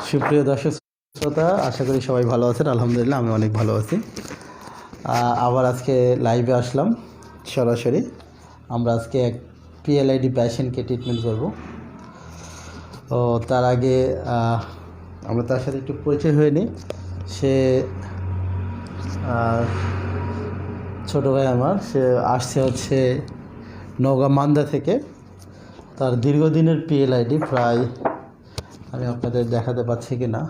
সুপ্রিয় দর্শক শ্রোতা, আশা করি সবাই ভালো আছেন। আলহামদুলিল্লাহ আমি অনেক ভালো আছি। আবার আজকে লাইভে আসলাম সরাসরি। আমরা আজকে এক পিএলআইডি পেশেন্টকে ট্রিটমেন্ট করব। তো তার আগে আমরা তার সাথে একটু পরিচয় হয়ে নিই। সে ছোটো ভাই আমার, সে আসছে হচ্ছে নওগাঁ মান্দা থেকে। তার দীর্ঘদিনের পিএলআইডি, প্রায় আমি আপনাদের দেখাতে পাচ্ছি কি না,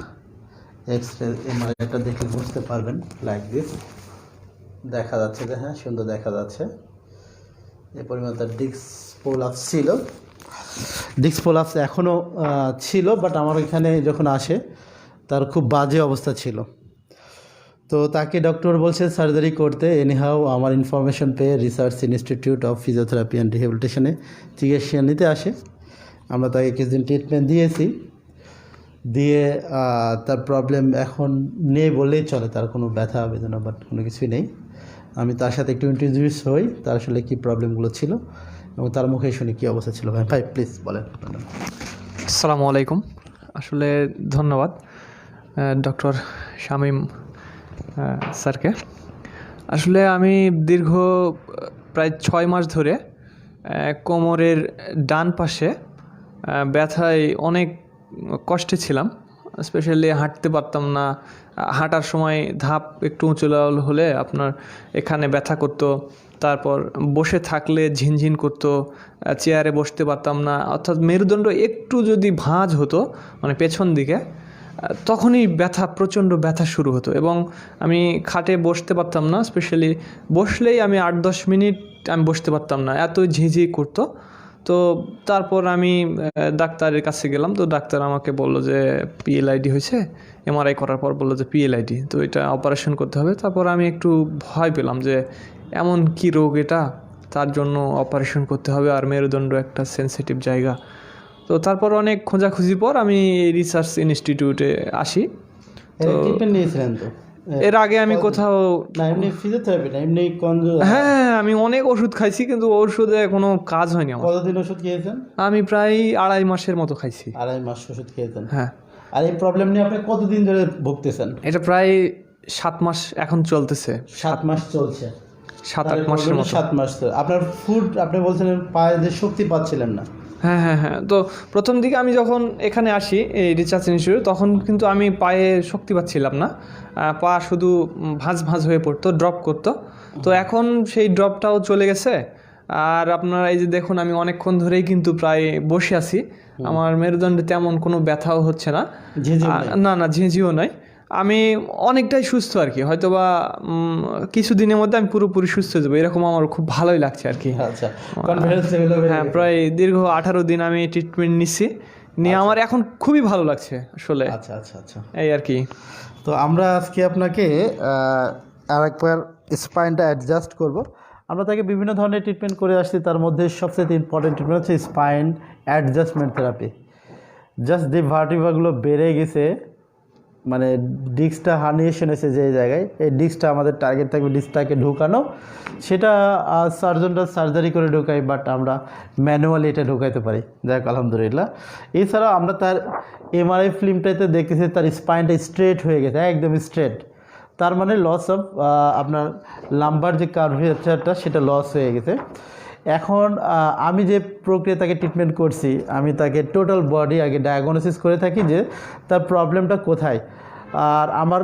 এক্সরে এমআরআইটা দেখে বুঝতে পারবেন। লাইক দিস দেখা যাচ্ছে যে, হ্যাঁ সুন্দর দেখা যাচ্ছে। এ পরিমাণ তার ডিস্ক প্রোলাপস ছিল, ডিস্ক প্রোলাপস এখনও ছিল, বাট আমার এখানে যখন আসে তার খুব বাজে অবস্থা ছিল। তো তাকে ডক্টর বলছে সার্জারি করতে। এনিহাও আমার ইনফরমেশন পেয়ে research institute of physiotherapy and রিহ্যাবিলিটেশনে চিকিৎসা নিতে আসে। আমরা তাকে কিছুদিন ট্রিটমেন্ট দিয়েছি, দিয়ে তার প্রবলেম এখন নেই বললেই চলে। তার কোনো ব্যথা বেদনা বাট কোনো কিছুই নেই। আমি তার সাথে একটু ইন্ট্রোডিউস হই, তার আসলে কী প্রবলেমগুলো ছিল এবং তার মুখে শুনি কী অবস্থা ছিল। ভাই প্লিজ বলেন। আসসালামু আলাইকুম। আসলে ধন্যবাদ ডক্টর শামীম স্যারকে। আসলে আমি দীর্ঘ প্রায় 6 মাস ধরে কোমরের ডান পাশে ব্যথায় অনেক কষ্টে ছিলাম। স্পেশালি হাঁটতে পারতাম না। হাঁটার সময় ধাপ একটু উঁচু হলে আপনার এখানে ব্যথা করতো। তারপর বসে থাকলে ঝিনঝিন করতো, চেয়ারে বসতে পারতাম না। অর্থাৎ মেরুদণ্ড একটু যদি ভাঁজ হতো, মানে পেছন দিকে, তখনই ব্যথা, প্রচণ্ড ব্যথা শুরু হতো এবং আমি খাটে বসতে পারতাম না। স্পেশালি বসলেই আমি 8-10 মিনিট আমি বসতে পারতাম না, এত ঝিঝি করতো। তো তারপর আমি ডাক্তারের কাছে গেলাম। তো ডাক্তার আমাকে বললো যে পিএলআইডি হয়েছে। এমআরআই করার পর বললো যে পিএলআইডি, তো এটা অপারেশন করতে হবে। তারপর আমি একটু ভয় পেলাম যে এমন কি রোগ এটা, তার জন্য অপারেশন করতে হবে, আর মেরুদণ্ড একটা সেন্সিটিভ জায়গা। তো তারপর অনেক খোঁজাখুঁজির পর আমি রিসার্চ ইনস্টিটিউটে আসি। তো নিয়েছিলেন তো এর আগে আমি কোথাও ফিজিওথেরাপি না, এমনি হ্যাঁ আমি অনেক ওষুধ খাইছি, কিন্তু ওষুধে কোনো কাজ হয়নি আমার। কতদিন ওষুধ খেয়েছেন? আমি প্রায় 2.5 মাসের মতো খাইছি। 2.5 মাস ওষুধ খেয়েছেন? হ্যাঁ। আর এই প্রবলেম নিয়ে আপনি কতদিন ধরে ভুগতেছেন? এটা প্রায় 7 মাস এখন চলতেছে। 7 মাস চলছে? 7-8 মাসের মতো। 7 মাস। আপনার ফুড, আপনি বলছিলেন পায়ে যে শক্তি পাচ্ছিলেন না। হ্যাঁ। তো প্রথম দিকে আমি যখন এখানে আসি এই রিসার্চ ইনস্টিটিউটে, তখন কিন্তু আমি পায়ে শক্তি পাচ্ছিলাম না। পা শুধু ভাঁজ হয়ে পড়তো, ড্রপ করতো। তো এখন সেই ড্রপটাও চলে গেছে। আর আপনারা এই যে দেখুন, আমি অনেকক্ষণ ধরেই কিন্তু প্রায় বসে আছি। আমার মেরুদণ্ডে তেমন কোনো ব্যথাও হচ্ছে না, না ঝিঁঝিও নাই। আমি অনেকটাই সুস্থ আর কি। হয়তোবা কিছুদিনের মধ্যে আমি পুরোপুরি সুস্থ হয়ে যাবো, এরকম আমার খুব ভালোই লাগছে আর কি। হ্যাঁ, প্রায় দীর্ঘ 18 দিন আমি ট্রিটমেন্ট নিয়ে আমার এখন খুবই ভালো লাগছে আসলে। আচ্ছা এই আর কি। তো আমরা আজকে আপনাকে আরেকবার স্পাইনটা অ্যাডজাস্ট করব। আমরা তাকে বিভিন্ন ধরনের ট্রিটমেন্ট করে আসছি, তার মধ্যে সবচেয়ে ইম্পর্টেন্ট ট্রিটমেন্ট হচ্ছে স্পাইন অ্যাডজাস্টমেন্ট থেরাপি। জাস্ট যে ভার্টিব্রাগুলো বেড়ে গেছে, মানে ডিস্কটা হার্নিয়েশন হয়েছে যে জায়গায়, এই ডিস্কটা আমাদের টার্গেট থাকবে ডিস্কটাকে ঢুকানো। সেটা সার্জনরা সার্জারি করে ঢুকাই, বাট আমরা ম্যানুয়ালি এটা ঢুকাইতে পারি, যাক আলহামদুলিল্লাহ। এছাড়াও আমরা তার এমআরআই ফিল্মটাতে দেখতেছি তার স্পাইনটা স্ট্রেট হয়ে গেছে, একদম স্ট্রেট। তার মানে লস অফ আপনার লাম্বার যে কার্ভেচারটা, সেটা লস হয়ে গেছে। এখন আমি যে প্রক্রিয়া তাকে ট্রিটমেন্ট করছি, আমি তাকে টোটাল বডি আগে ডায়াগনোসিস করে থাকি যে তার প্রবলেমটা কোথায়, আর আমার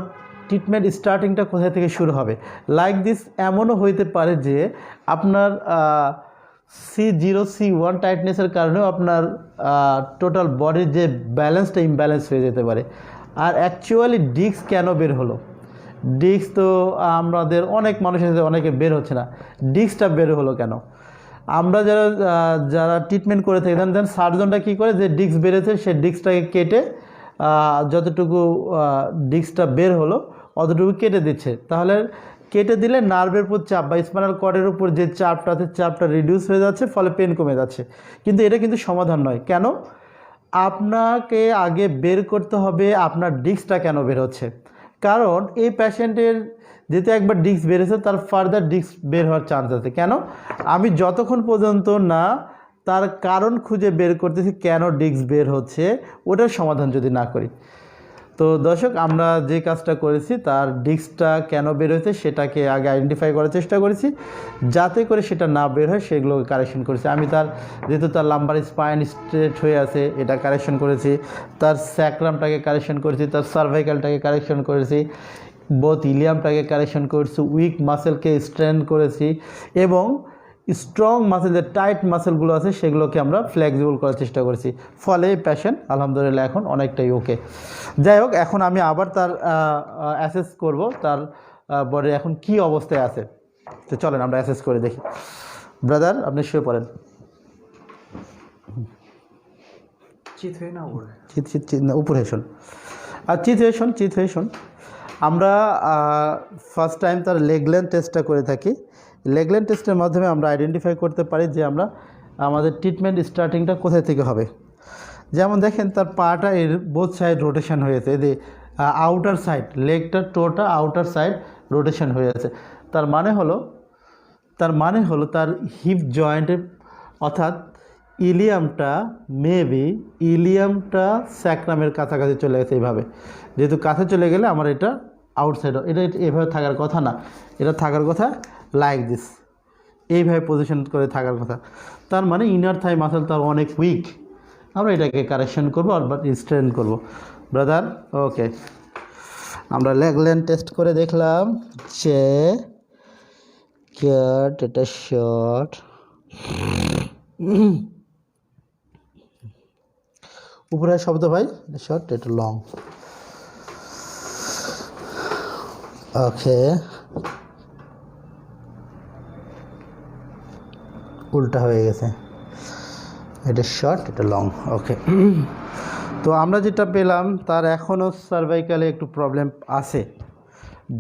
ট্রিটমেন্ট স্টার্টিংটা কোথায় থেকে শুরু হবে। লাইক দিস এমনও হইতে পারে যে আপনার C0 C1 টাইটনেসের কারণেও আপনার টোটাল বডির যে ব্যালেন্সটা ইমব্যালেন্স হয়ে যেতে পারে। আর অ্যাকচুয়ালি ডিস্ক কেন বের হলো? ডিস্ক তো আমাদের অনেক মানুষের সাথে অনেকে বের হচ্ছে না, ডিস্কটা বের হলো কেন? আমরা যারা ট্রিটমেন্ট করে থাকি, দেন সার্জনটা কী করে, যে ডিস্ক বেড়েছে সে ডিস্কটাকে কেটে যতটুকু ডিস্কটা বের হলো অতটুকু কেটে দিচ্ছে। তাহলে কেটে দিলে নার্ভের উপর চাপ বা স্পাইনাল কর্ডের উপর যে চাপটা রিডিউস হয়ে যাচ্ছে, ফলে পেন কমে যাচ্ছে। কিন্তু এটা কিন্তু সমাধান নয়। কেন? আপনাকে আগে বের করতে হবে আপনার ডিস্কটা কেন বের হচ্ছে। কারণ এই পেশেন্টের যেহেতু একবার ডিস্ক বেড়েছে, তার ফার্দার ডিস্ক বের হওয়ার চান্স আছে। কেন? আমি যতক্ষণ পর্যন্ত না তার কারণ খুঁজে বের করতেছি কেন ডিস্ক বের হচ্ছে, ওটার সমাধান যদি না করি, তো দর্শক, আমরা যে কাজটা করেছি তার ডিস্কটা কেন বের হয়েছে সেটাকে আগে আইডেন্টিফাই করার চেষ্টা করেছি, যাতে করে সেটা না বের হয় সেগুলোকে কারেকশন করেছি। আমি তার যেহেতু তার লাম্বার স্পাইন স্ট্রেট হয়ে আছে এটা কারেকশন করেছি, তার স্যাক্রামটাকে কারেকশন করেছি, তার সার্ভাইকালটাকে কারেকশন করেছি, বোথ ইলিয়ামটাকে কারেকশন করেছি, উইক মাসেলকে স্ট্রেন করেছি এবং স্ট্রং মাসেল যে টাইট মাসেলগুলো আছে সেগুলোকে আমরা ফ্লেক্সিবল করার চেষ্টা করেছি। ফলে পেশেন্ট আলহামদুলিল্লাহ এখন অনেকটাই ওকে। যাই হোক, এখন আমি আবার তার অ্যাসেস করব তার বডি এখন কি অবস্থায় আছে। তো চলেন আমরা অ্যাসেস করে দেখি। ব্রাদার, আপনি শুয়ে পড়েন। উপরে শোন আর চিত হয়ে শোন। আমরা ফার্স্ট টাইম তার লেগ লেন্থ টেস্টটা করে থাকি। লেগ লেন্থ টেস্টের মাধ্যমে আমরা আইডেন্টিফাই করতে পারি যে আমরা আমাদের ট্রিটমেন্ট স্টার্টিংটা কোথায় থেকে হবে। যেমন দেখেন তার পাটা এর বোথ সাইড রোটেশন হয়েছে, এই যে আউটার সাইড লেগটার টোটা আউটার সাইড রোটেশন হয়ে আছে। তার মানে হলো তার হিপ জয়েন্টের অর্থাৎ ইলিয়ামটা স্যাক্রামের কাছাকাছি চলে গেছে এইভাবে। যেহেতু কাছে চলে গেলে আমার এটা আউটসাইড, এটা এভাবে থাকার কথা না, এটা থাকার কথা লাইক দিস, এইভাবে পজিশন করে থাকার কথা। তার মানে ইনার থাই মাসেল তার অনেক উইক, আমরা এটাকে কারেকশন করবো আর স্ট্রেন করবো। ব্রাদার ওকে, আমরা লেগ লেন্থ টেস্ট করে দেখলাম যে কাট, এটা শর্ট, উপরে শব্দ ভাই, শর্ট, এটা লং। ওকে, উল্টা হয়ে গেছে, এটা শর্ট, এটা লং। ওকে, তো আমরা যেটা পেলাম তার এখনও সার্ভাইকালে একটু প্রবলেম আছে,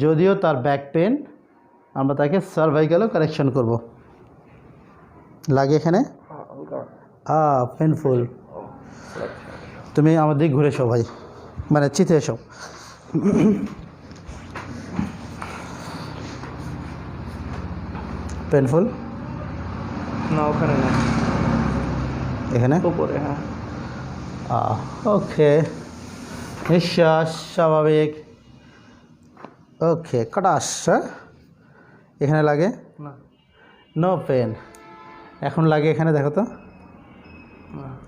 যদিও তার ব্যাক পেন, আমরা তাকে সার্ভাইকালও কারেকশন করব। লাগে এখানে পেনফুল। তুমি আমার দিকে ঘুরে এসো ভাই, মানে চিতে এসো। পেনফুল না, ওখানে না, এখানে উপরে। হ্যাঁ, ওকে, নিঃশ্বাস স্বাভাবিক। ওকে, কটাস, এখানে লাগে না, নো পেন। এখন লাগে এখানে, দেখো তো,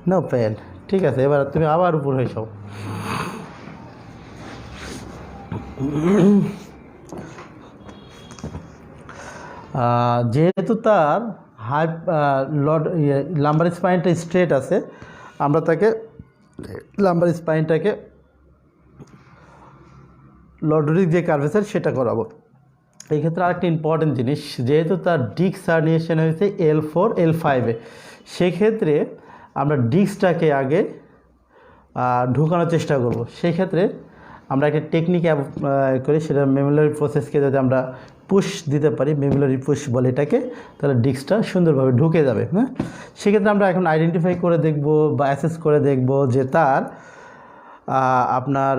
নো পেন। ঠিক আছে, এবার তুমি আবার উপর হয়ে যাও। যেহেতু তার লাম্বার স্পাইনটা স্ট্রেট আছে, আমরা তাকে লাম্বার স্পাইনটাকে লর্ডরিক যে কার্ভেচার সেটা করাবো। এই ক্ষেত্রে আরেকটা ইম্পর্টেন্ট জিনিস, যেহেতু তার ডিস্ক হার্নিয়েশন হয়েছে L4 L5-এ, সেক্ষেত্রে আমরা ডিস্কটাকে আগে ঢুকানোর চেষ্টা করব। সেই ক্ষেত্রে আমরা একটা টেকনিক করি, সেটা মেমুলারি প্রসেসকে যদি আমরা পুশ দিতে পারি, মেমুলারি পুশ বলে এটাকে, তাহলে ডিস্কটা সুন্দরভাবে ঢুকে যাবে। হ্যাঁ, সেক্ষেত্রে আমরা এখন আইডেন্টিফাই করে দেখব বা অ্যাসেস করে দেখব যে তার আপনার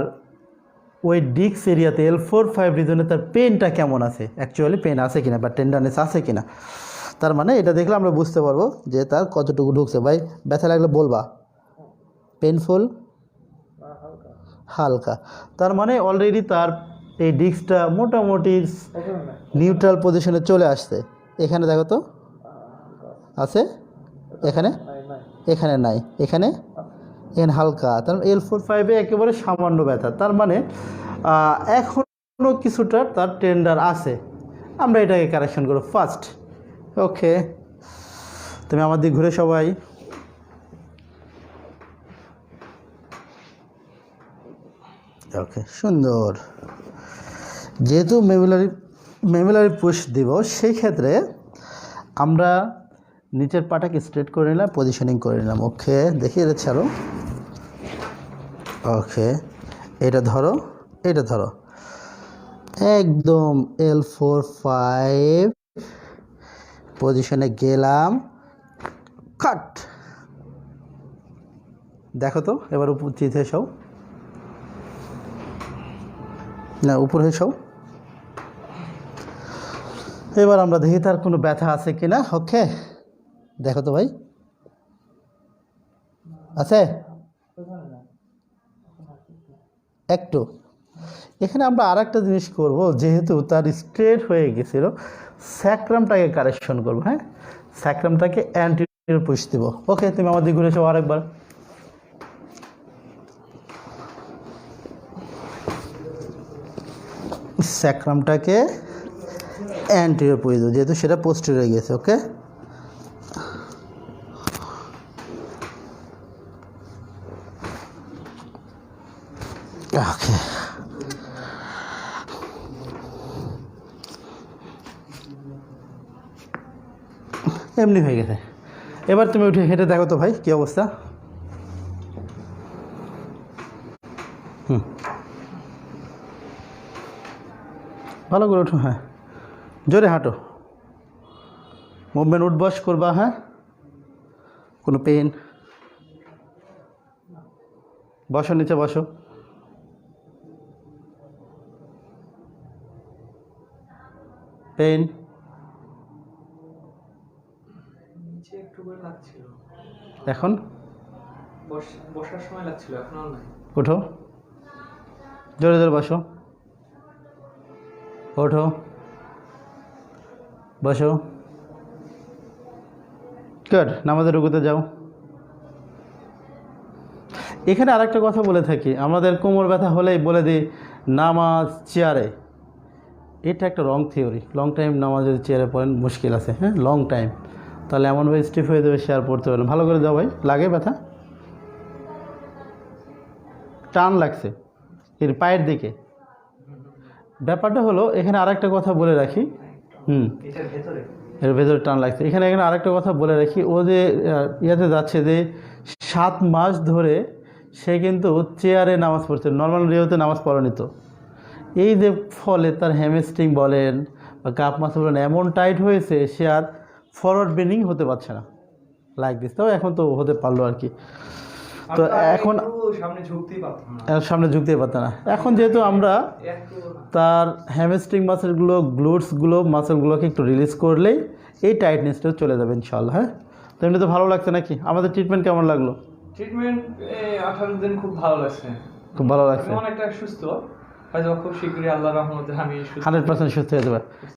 ওই ডিস্ক এরিয়াতে L4-5 রিজনে তার পেনটা কেমন আছে, অ্যাকচুয়ালি পেন আছে কিনা বা টেন্ডারনেস আছে কিনা। তার মানে এটা দেখলে আমরা বুঝতে পারবো যে তার কতটুকু ঢুকছে। ভাই ব্যথা লাগলে বলবা, পেনফুল, হালকা। তার মানে অলরেডি তার এই ডিস্কটা মোটামুটি নিউট্রাল পজিশনে চলে আসছে। এখানে দেখো তো আছে, এখানে এখানে নাই, এখানে হালকা। তার L4-5-এ একেবারে সামান্য ব্যথা। তার মানে এখনও কিছুটা তার টেন্ডার আছে, আমরা এটাকে কারেকশন করব ফার্স্ট। ওকে, তুমি আমার দিকে ঘুরে সবাই। ওকে, সুন্দর। যেহেতু মেমুলারি পুশ দিব, সেই ক্ষেত্রে আমরা নিচের পাটাকে স্ট্রেট করে নিলাম, পজিশনিং করে নিলাম। ওকে, দেখি এটা ছাড়ো। ওকে, এটা ধরো, এটা ধরো, একদম L4-5 পজিশনে গেলাম, কাট। দেখো তো এবার উপর চিতে এসো, না উপর হয়ে সব। এবার আমরা দেখি তার কোনো ব্যথা আছে কিনা। ওকে, দেখো তো ভাই, আছে? একটু। এখানে আমরা আর একটা জিনিস করব, যেহেতু তার স্ট্রেট হয়ে গেছিল, স্যাক্রামটাকে কারেকশন করবো। হ্যাঁ, স্যাক্রামটাকে অ্যান্টিরিয়র পুশ দিব। ওকে, তুমি আমার দিকে ঘুরে এসো আরেকবার। স্যাক্রামটাকে অ্যান্টিরিয়র পুশ দেবো, যেহেতু সেটা পোস্টেরিয়র হয়ে গেছে। ওকে, ওকে, এমনি হয়ে গেছে। এবার তুমি উঠে হেঁটে দেখো তো ভাই কী অবস্থা। ভালো করে ওঠো, হ্যাঁ, জোরে হাঁটো, মুভমেন্ট উঠবস করবা। হ্যাঁ, কোনো পেন? বসো, নিচে বসো। পেন? নিচে একটু করে লাগছিল, এখন বসার সময় লাগছিল, এখন আর নাই। ওঠো, জোরে জোরে বসো, ওঠো, বসো। গুড, নামাজের রুকুতে যাও। এখানে আরেকটা কথা বলে থাকি, আমাদের কোমর ব্যথা হলেই বলে দিই নামাজ চেয়ারে। এটা একটা রং থিওরি। লং টাইম নামাজ যদি চেয়ারে পড়েন মুশকিল আছে। হ্যাঁ, লং টাইম, তাহলে এমনভাবে স্টিফ হয়ে যাবে, শেয়ার পড়তে পারেন। ভালো করে যাও ভাই। লাগে ব্যথা? টান লাগছে এর পায়ের দিকে। ব্যাপারটা হলো, এখানে আরেকটা কথা বলে রাখি। এর ভেতরে টান লাগছে। এখানে আরেকটা কথা বলে রাখি, ও যে ইয়াতে যাচ্ছে, যে 7 মাস ধরে সে কিন্তু চেয়ারে নামাজ পড়ছে, নর্মাল রিওতে নামাজ পড়েনি। তো এই যে ফলে তার হ্যামস্ট্রিং বলেন বা কাপ মাসল বলেন এমন টাইট হয়েছে, সে আর ফরওয়ার্ড বেন্ডিং হতে পারছে না লাইক দিস। তাও এখন তো হতে পারলো আর কি। তো এখন সামনে ঝুঁকতেই পারতো না। এখন যেহেতু আমরা তার হ্যামস্ট্রিং মাসেলগুলো, গ্লুটসগুলো, মাসেলগুলোকে একটু রিলিজ করলেই এই টাইটনেসটা চলে যাবে ইনশাআল্লাহ। হ্যাঁ, তো এমনি তো ভালো লাগছে নাকি? আমাদের ট্রিটমেন্ট কেমন লাগলো? ট্রিটমেন্ট 18 দিন খুব ভালো লাগছে, খুব ভালো লাগছে। অনেকটা সুস্থ, হয়তো খুব শীঘ্রই আল্লাহর রহমতে আমি 100% সুস্থ হয়ে যাবে।